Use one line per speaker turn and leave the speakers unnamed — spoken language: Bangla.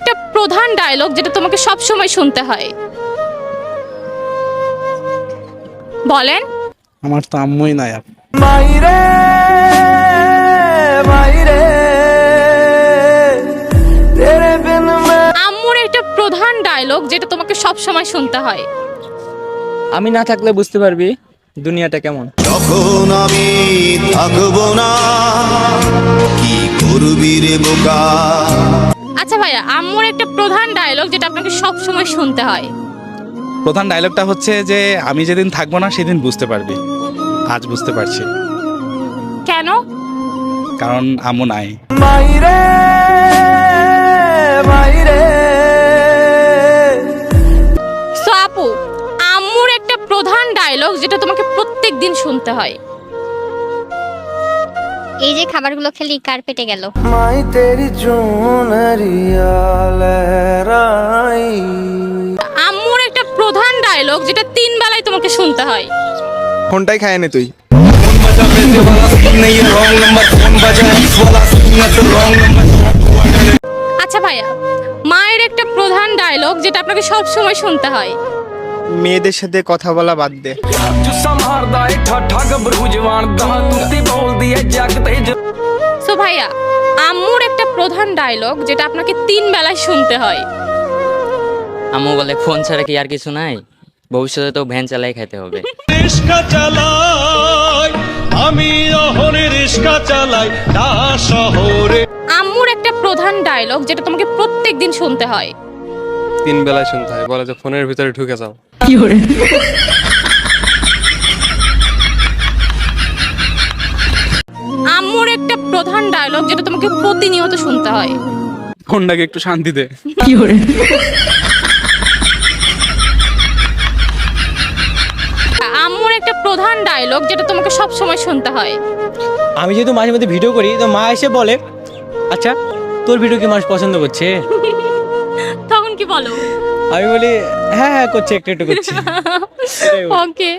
একটা প্রধান ডায়লগ যেটা তোমাকে সব সময় শুনতে হয়, বলেন।
আমার তো আম্মুই নাই আপু।
মাইরে মাইরে তেরে বিন মে
আম্মুর একটা প্রধান ডায়লগ যেটা তোমাকে সব সময় শুনতে হয়।
আমি না থাকলে বুঝতে পারবি দুনিয়াটা কেমন।
যখন আমি থাকবো না কি করবি রে বোকা।
আচ্ছা ভাইয়া, আম্মুর একটা প্রধান ডায়লগ যেটা আপনাকে সব সময় শুনতে হয়।
প্রধান ডায়লগটা হচ্ছে যে আমি যেদিন থাকবো না সেদিন বুঝতে পারবি। আজ বুঝতে পারছি,
কেন?
কারণ আম্মু নাই।
মাইরে মাইরে
সো আপু, আম্মুর একটা প্রধান ডায়লগ যেটা তোমাকে প্রত্যেক দিন শুনতে হয়।
এই যে খাবারগুলো খেলি কার পেটে গেল?
মাই তেরি চুনরিয়া লহরাই।
আম্মুর একটা প্রধান ডায়লগ যেটা 3 বেলায় তোমাকে শুনতে হয়।
ফোনটাই খায় নে তুই।
আচ্ছা ভাইয়া, মায়ের একটা প্রধান ডায়লগ যেটা আপনাকে সব সময় শুনতে হয়।
মেয়েদের সাথে কথা বলা বাদ দে।
সো ভাইয়া, আম্মুর একটা প্রধান ডায়লগ যেটা আপনাকে 3 বেলায় শুনতে হয়।
আম্মু বলে ফোন ছাড়া কি আর কিছু নাই, ভবিষ্যতে তো ভ্যান চালাই খাইতে হবে।
রিস্কা চালাই আমি অহনে রিস্কা চালাই তা শহরে।
আম্মুর একটা প্রধান ডায়লগ যেটা তোমাকে প্রত্যেক দিন শুনতে হয়।
3 বেলায় শুনতে হয়, বলে যে ফোনের ভিতরে ঢুকে যাও।
আম্মুর একটা প্রধান ডায়লগ যেটা তোমাকে প্রতিনিয়ত শুনতে হয়।
ফোনটাকে একটু শান্তি দে।
আম্মুর একটা প্রধান ডায়লগ যেটা তোমাকে সব সময় শুনতে হয়।
আমি যেহেতু মাঝে মধ্যে ভিডিও করি, তো মা এসে বলে, আচ্ছা তোর ভিডিও কি মানুষ পছন্দ করছে?
তখন কি বলো?
আমি বলি হ্যাঁ হ্যাঁ করছে, একটু একটু করছে।
ওকে।